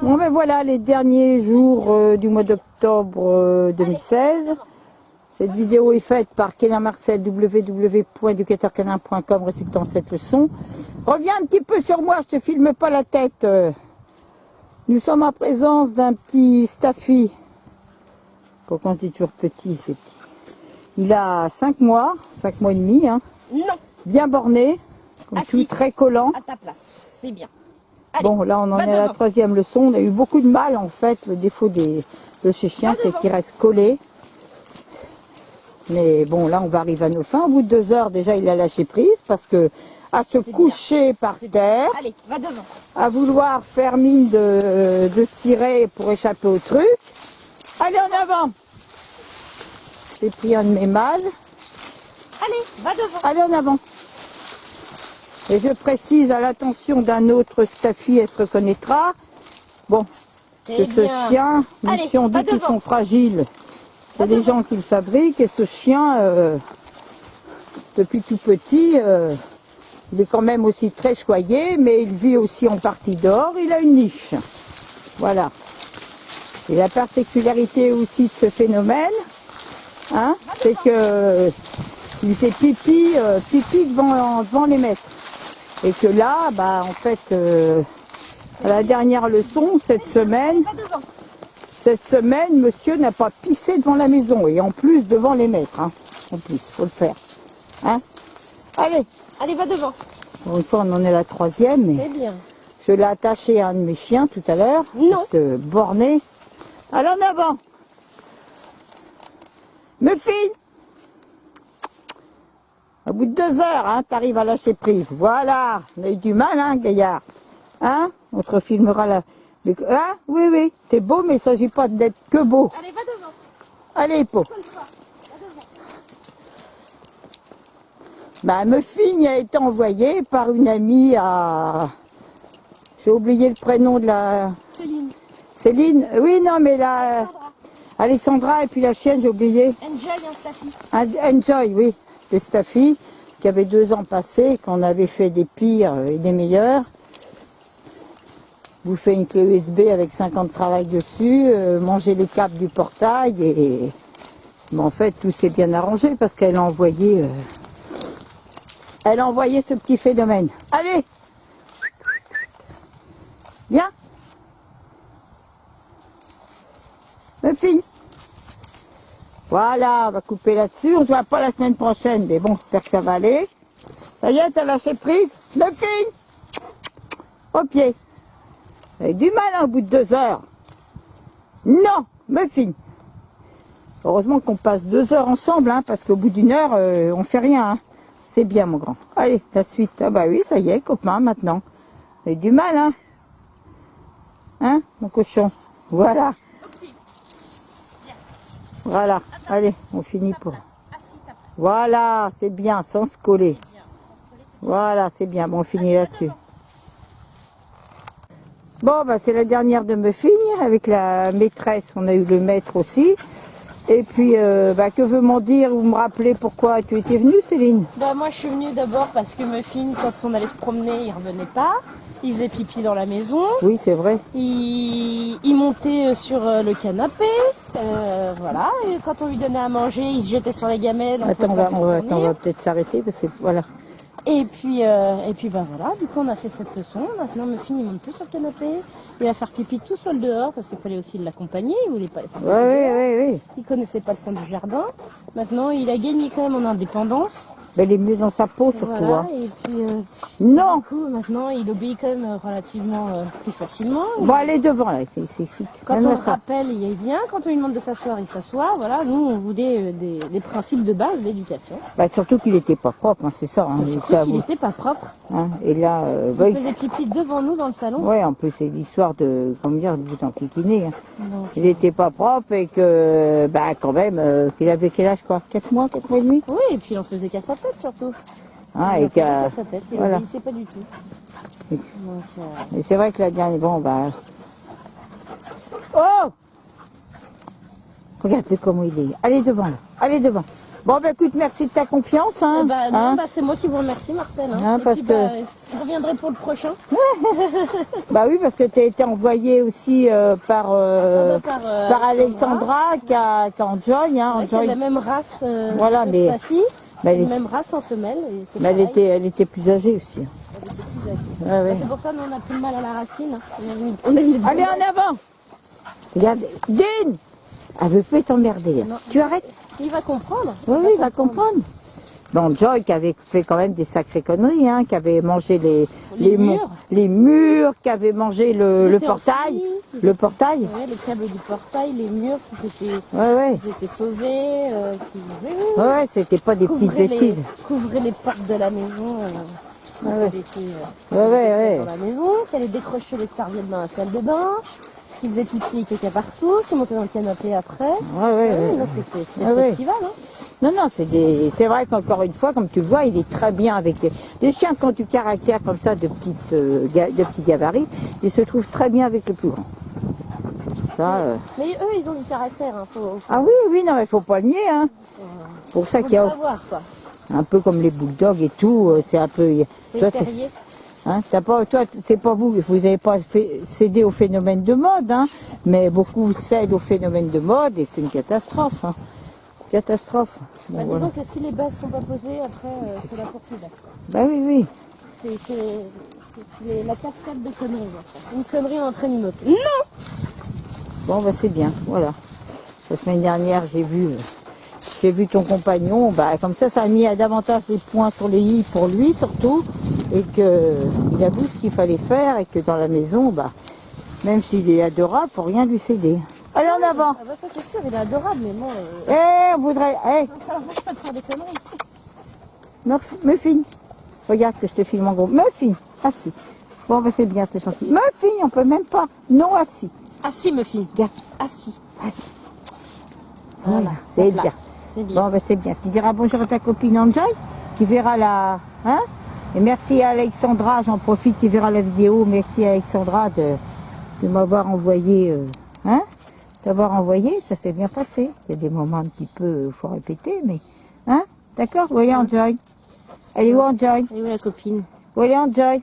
Bon ben voilà les derniers jours du mois d'octobre 2016. Cette vidéo est faite par Kéna Marcel, www.educateurcanin.com, résultant cette leçon. Reviens un petit peu sur moi, je te filme pas la tête. Nous sommes en présence d'un petit Staffy. Pourquoi on dit toujours petit, c'est petit. Il a 5 mois et demi. Hein. Non. Bien borné, comme tout, très collant. À ta place, c'est bien. Allez, bon, là on en est à la 3e leçon. On a eu beaucoup de mal en fait. Le défaut de ces chiens, c'est qu'ils restent collés. Mais bon, là on va arriver à nos fins. Au bout de 2 heures, déjà il a lâché prise parce que à se coucher par terre, allez, va devant. À vouloir faire mine de se tirer pour échapper au truc. Allez en avant. J'ai pris un de mes mâles. Allez, va devant. Allez en avant. Et je précise à l'attention d'un autre Staffy, elle se reconnaîtra. Bon, que ce chien, même si on dit qu'ils sont fragiles, c'est des gens qui le fabriquent. Et ce chien, depuis tout petit, il est quand même aussi très choyé, mais il vit aussi en partie dehors. Il a une niche. Voilà. Et la particularité aussi de ce phénomène, hein, c'est que il fait pipi devant les maîtres. Et que là, bah, en fait, à la dernière leçon, cette semaine, monsieur n'a pas pissé devant la maison. Et en plus, devant les maîtres. Hein. En plus, faut le faire. Hein. Allez. Allez, va devant. Bon, une fois, on en est à la 3e. Mais c'est bien. Je l'ai attaché à un de mes chiens tout à l'heure. Non. Borné. Allez en avant. Muffin. Au bout de 2 heures, hein, tu arrives à lâcher prise. Voilà. On a eu du mal, hein, gaillard. Hein? On te refilmera là. Hein? Oui, oui. T'es beau, mais il ne s'agit pas d'être que beau. Allez, va devant. Allez, Hippo. Bah, Muffin a été envoyé par une amie à... J'ai oublié le prénom de la... Céline. Céline? Oui, non, mais la... Alexandra et puis la chienne, j'ai oublié. Enjoy un Staffy. Enjoy, oui. Le Staffy, qui avait 2 ans passés, qu'on avait fait des pires et des meilleurs. Vous faites une clé USB avec 50 travail dessus, manger les câbles du portail et... Mais en fait, tout s'est bien arrangé parce qu'elle a envoyé... Elle a envoyé ce petit phénomène. Allez! Viens! Muffin! Voilà, on va couper là-dessus. On ne se voit pas la semaine prochaine, mais bon, j'espère que ça va aller. Ça y est, t'as lâché prise. Muffin! Au pied. Vous avez du mal hein, au bout de 2 heures. Non, Muffin! Heureusement qu'on passe 2 heures ensemble, hein, parce qu'au bout d'1 heure, on fait rien. Hein. C'est bien, mon grand. Allez, la suite. Ah bah oui, ça y est, copain, maintenant. Vous avez du mal, hein? Hein, mon cochon? Voilà. Voilà. Allez, on finit pour... Voilà, c'est bien, sans se coller. Voilà, c'est bien. Bon, on finit là-dessus. Bon, bah c'est la dernière de Muffin. Avec la maîtresse, on a eu le maître aussi. Et puis, bah, que veut m'en dire ou me rappeler pourquoi tu étais venue, Céline? Bah, moi, je suis venue d'abord parce que Muffin, quand on allait se promener, il revenait pas. Il faisait pipi dans la maison. Oui, c'est vrai. Il montait sur le canapé. Voilà. Et quand on lui donnait à manger, il se jetait sur les gamelles. Attends, on va peut-être s'arrêter parce que voilà. Et puis bah voilà, du coup on a fait cette leçon. Maintenant Muffin il monte plus sur le canapé. Il va faire pipi tout seul dehors parce qu'il fallait aussi l'accompagner. Il voulait pas. Oui. Il connaissait pas le fond du jardin. Maintenant il a gagné quand même en indépendance. Mais il est mieux dans sa peau surtout. Voilà, hein. et puis non. Du coup maintenant il obéit quand même relativement plus facilement. Bon, allez devant là. Quand on le rappelle, il vient. Quand on lui demande de s'asseoir, il s'assoit. Voilà, nous on voulait des principes de base d'éducation. Bah, surtout qu'il n'était pas propre, hein, c'est ça. Hein, surtout qu'il n'était pas propre. Hein, et là, il faisait pipi devant nous dans le salon. Ouais, en plus c'est l'histoire de, comment dire, de vous enquiquiner. Hein. Il n'était pas propre et que, bah quand même, qu'il avait quel âge quoi, 4 mois, 4 mois et demi. Oui, et puis il en faisait qu'à sa tête surtout. Hein, il qu'à sa tête, il voilà. n'obéissait pas du tout. Et c'est vrai que la dernière, bon bah... Oh! Regarde-le comment il est. Allez devant là, allez devant. Bon, bah écoute, merci de ta confiance. Hein, Eh ben, non, hein. bah, c'est moi qui vous remercie, Marcel. Hein. Hein, Et parce puis, que- je reviendrai pour le prochain. Bah oui, parce que tu as été envoyé aussi par, par Alexandra qui a Enjoy. Hein, C'est Enjoy. la même race Voilà, que mais- sa fille. bah, C'est elle la est- même race en femelle. Et c'est Mais pareil. elle était plus âgée aussi. Elle était plus âgée. Ouais, Bah, ouais. c'est pour ça que nous, on a pris le mal à la racine. Hein. On a mis Allez, en avant. Regarde, Dean. Elle veut pas t'emmerder. Hein. Tu arrêtes. Il va comprendre. Oui, oui, il va comprendre. Bon, Joy qui avait fait quand même des sacrées conneries, hein, qui avait mangé Les murs. les murs, qui avait mangé le C'était portail. enfui, Le portail. Ouais, les câbles du portail, les murs qui Ouais. étaient sauvés. Ouais, c'était pas des petites bêtises. Couvrir les portes de la maison. Ouais. Elle était, Ouais. dans la maison, qu'elle allait décrocher les serviettes dans la salle de bain, qui faisait pipi et caca partout, qui montait dans le canapé après. Ouais. Là, c'était Ouais, ouais. festival. Hein. Non, c'est vrai qu'encore une fois, comme tu le vois, il est très bien avec les chiens qui ont du caractère comme ça, de petits gabarits, ils se trouvent très bien avec le plus grand. Ça, Mais eux, ils ont du caractère. Hein. Ah oui, non, mais faut pas le nier, hein. Pour ça Faut qu'il y le a savoir, quoi. un peu comme les bulldogs et tout, c'est un peu. C'est Toi, terrier. hein, toi, c'est pas vous n'avez pas cédé au phénomène de mode, hein, mais beaucoup cèdent au phénomène de mode et c'est une catastrophe. Hein. Catastrophe. Bon, Bah, voilà. disons que si les bases sont pas posées, après, c'est la poursuite. Bah oui. C'est la cascade de conneries. Après. Une connerie entraîne une autre. Bon, bah c'est bien, voilà. La semaine dernière, j'ai vu ton compagnon, bah comme ça a mis davantage les points sur les i pour lui surtout, et qu'il avoue ce qu'il fallait faire, et que dans la maison, bah, même s'il est adorable, faut rien lui céder. Allez, en avant. Ah bah ça c'est sûr, il est adorable, mais bon... On voudrait... ça n'empêche pas de faire des conneries. Muffin. Regarde que je te filme en gros. Muffin, assis. Bon, bah c'est bien, t'es gentil. Muffin, on peut même pas. Non, assis. Assis, me fille. Regarde, Assis. assis. Voilà, c'est en bien. place. C'est bien. Bon, ben c'est bien. Tu diras bonjour à ta copine Enjoy, qui verra la... Hein? Et merci à Alexandra, j'en profite, qui verra la vidéo. Merci à Alexandra de m'avoir envoyé... hein? D'avoir envoyé, ça s'est bien passé. Il y a des moments un petit peu, il faut répéter, mais... Hein? D'accord? Où elle est Enjoy? Elle est où Enjoy? Et où la copine? Où elle est Enjoy?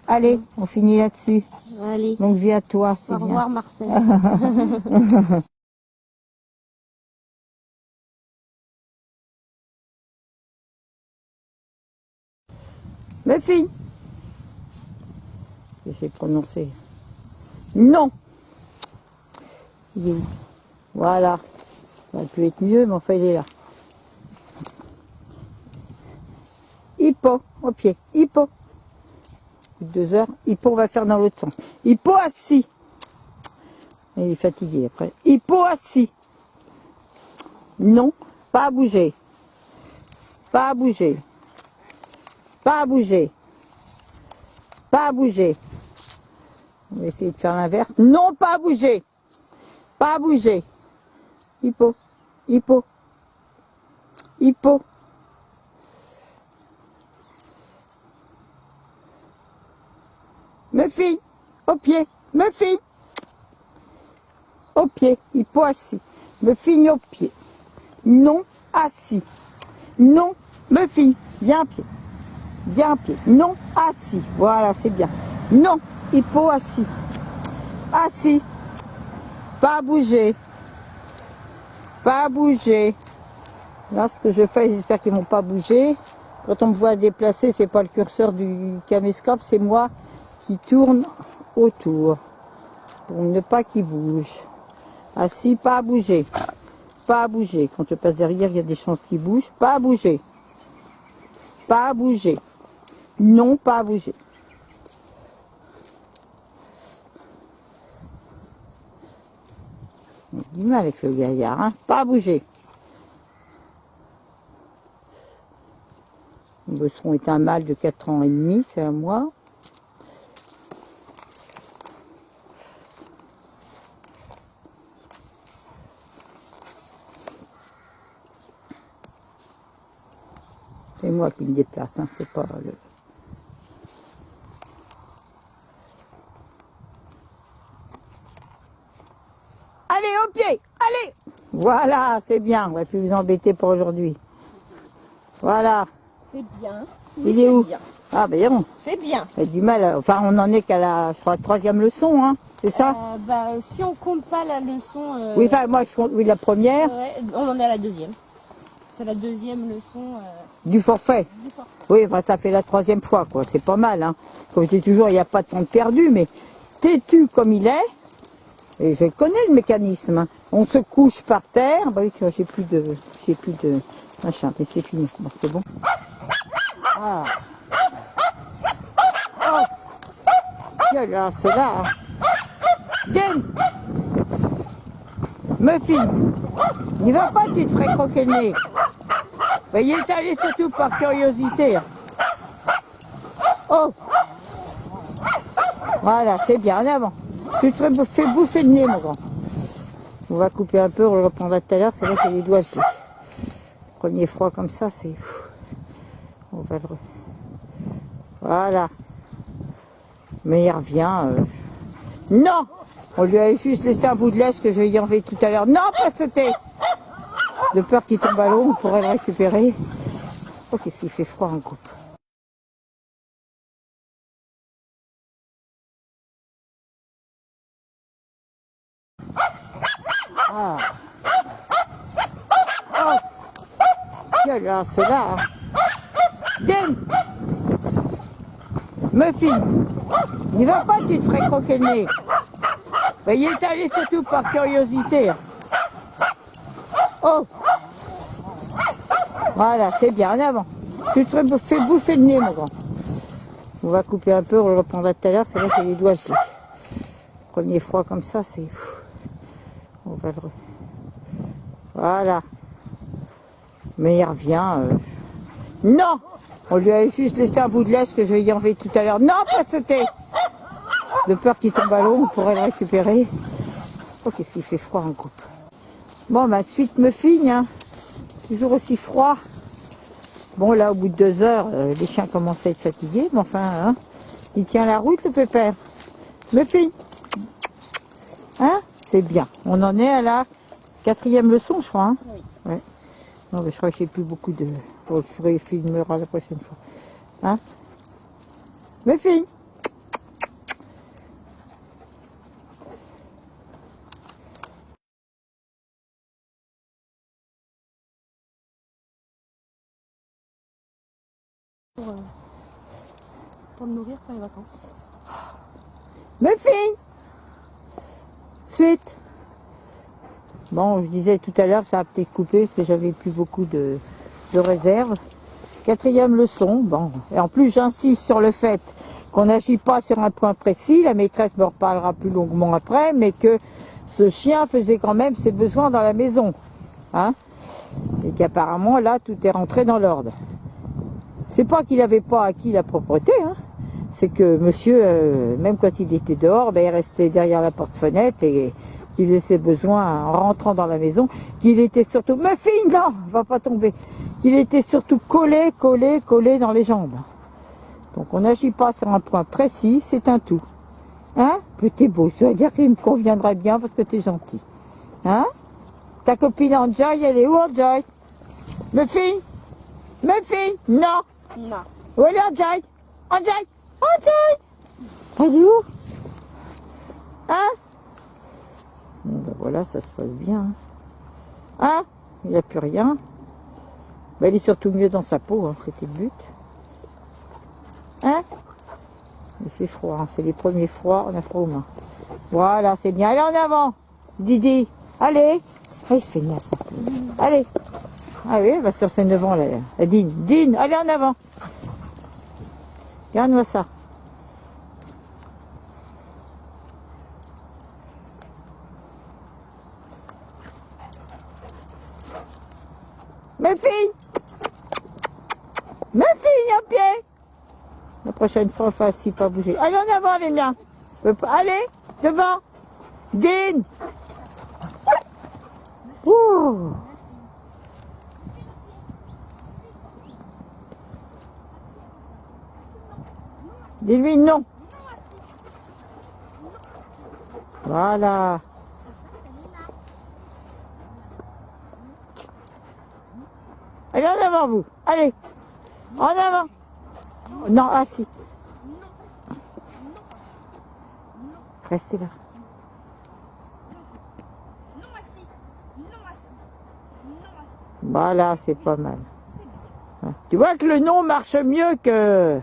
Allez, on finit là-dessus. Allez. Donc, vie à toi, c'est Au bien. revoir Marcel. Mes filles. J'ai prononcé. Non. Il est où? Voilà. Ça aurait pu être mieux, mais enfin il est là. Hippo, au pied. Hippo. 2 heures. Hippo, on va faire dans l'autre sens. Hippo assis. Il est fatigué après. Hippo assis. Non, pas à bouger. Pas à bouger. Pas à bouger. Pas à bouger. On va essayer de faire l'inverse. Non, pas à bouger. Pas à bouger. Hippo. Hippo. Hippo. Mes filles. Au pied. Mes filles. Au pied. Hippo assis. Me fille au pied. Non, assis. Non, me fille. Viens à pied. Viens à pied. Non, assis. Voilà, c'est bien. Non, hippo assis. Assis. Pas bouger. Pas bouger. Là, ce que je fais, j'espère qu'ils ne vont pas bouger. Quand on me voit déplacer, c'est pas le curseur du caméscope, c'est moi qui tourne autour. Pour ne pas qu'ils bougent. Assis, pas à bouger. Pas à bouger. Quand je passe derrière, il y a des chances qu'ils bougent. Pas à bouger. Pas à bouger. Non, pas à bouger. On a du mal avec le gaillard, hein. Pas à bouger. Le bosseron est un mâle de 4 ans et demi, c'est à moi. C'est moi qui me déplace, hein, c'est pas le... Allez, au pied, allez. Voilà, c'est bien. On va plus vous embêter pour aujourd'hui. Voilà. C'est bien. Il est où? Bien. Ah ben non. C'est bien. Il a du mal. Enfin, on en est qu'à la, je crois, 3e leçon, hein. C'est ça? Si on compte pas la leçon... Oui, enfin, moi, je compte, oui, la première. Ouais, on en est à la 2e. C'est la 2e leçon... Du forfait. du forfait. Oui, enfin, ça fait la 3e fois, quoi. C'est pas mal, hein. Comme je dis toujours, il n'y a pas de temps de perdu, mais têtu comme il est, et je connais le mécanisme, hein. On se couche par terre. Bah oui, j'ai plus de machin, mais c'est fini. Bon, c'est bon. Ah. Oh. Tiens, là, c'est là. Tiens. Muffy, n'y va pas, tu te ferais croquer le nez. Ben, il est allé surtout par curiosité. Oh. Voilà, c'est bien, en avant. Tu te fais bouffer le nez, mon grand. On va couper un peu, on le reprendra tout à l'heure, c'est là, j'ai les doigts gelés. Premier froid comme ça, c'est... On va le... Voilà. Mais il revient... Non! On lui a juste laissé un bout de lèche que je lui ai enlevé tout à l'heure. Non, pas sauter! De peur qu'il tombe à l'eau, on pourrait le récupérer. Oh, qu'est-ce qu'il fait froid en coupe. Ah. Oh. Tiens, là, c'est là. Tiens. Muffy, n'y va pas, tu te ferais croquer le nez. Ben, il est allé surtout par curiosité. Oh. Voilà, c'est bien, en avant. Tu te fais bouffer le nez, mon grand. On va couper un peu, on le reprendra tout à l'heure, c'est là, j'ai les doigts gelés. Premier froid comme ça, c'est... On va le... Voilà. Mais il revient... Non! On lui a juste laissé un bout de lèche que je lui ai enlevé tout à l'heure. Non, pas sauter! De peur qu'il tombe à l'eau, on pourrait le récupérer. Oh, qu'est-ce qu'il fait froid en coupe. Bon, ma suite me figne, hein. Toujours aussi froid. Bon, là, au bout de 2 heures, les chiens commencent à être fatigués, mais enfin, hein, il tient la route, le pépère. Me figne. Hein? C'est bien. On en est à la 4e leçon, je crois. Hein? Oui. Ouais. Non, mais je crois que j'ai plus beaucoup de... Bon, je filmerai la prochaine fois. Hein? Me figne. Pour le nourrir pour les vacances. Me figne. Suite. Bon, je disais tout à l'heure, ça a peut-être coupé parce que j'avais plus beaucoup de réserve. 4e leçon, bon. Et en plus, j'insiste sur le fait qu'on n'agit pas sur un point précis. La maîtresse me reparlera plus longuement après, mais que ce chien faisait quand même ses besoins dans la maison. Hein? Et qu'apparemment, là, tout est rentré dans l'ordre. C'est pas qu'il n'avait pas acquis la propreté, hein. C'est que monsieur, même quand il était dehors, ben, il restait derrière la porte-fenêtre et qu'il faisait ses besoins en rentrant dans la maison, qu'il était surtout... Ma fille, non, va pas tomber. Qu'il était surtout collé dans les jambes. Donc on n'agit pas sur un point précis, c'est un tout. Hein? Petit beau, je dois dire qu'il me conviendrait bien parce que t'es gentil. Hein? Ta copine Enjoy, elle est où Enjoy? Ma fille? Non. Non. Où est Enjoy? Enjoy? Elle est où? Hein? Bon, ben voilà, ça se passe bien. Hein? Hein? Il n'y a plus rien. Ben, il est surtout mieux dans sa peau, hein, c'était le but. Hein? Il fait froid, hein, c'est les premiers froids, on a froid aux mains. Voilà, c'est bien. Allez en avant, Didi. Allez. Ah, il se fait niasse. Allez. Ah oui, bah sur ses 9 ans, là. Dine, allez en avant. Regarde-moi ça. Mes filles, en pied. La prochaine fois, enfin, si pas bouger. Allez en avant, les miens. Allez, devant. Dine. Ouh. Dis-lui non. Voilà. avant vous. Allez. En avant. Non, assis. Restez là. Non assis. Non assis. Non assis. Voilà, c'est pas mal. Tu vois que le non marche mieux que...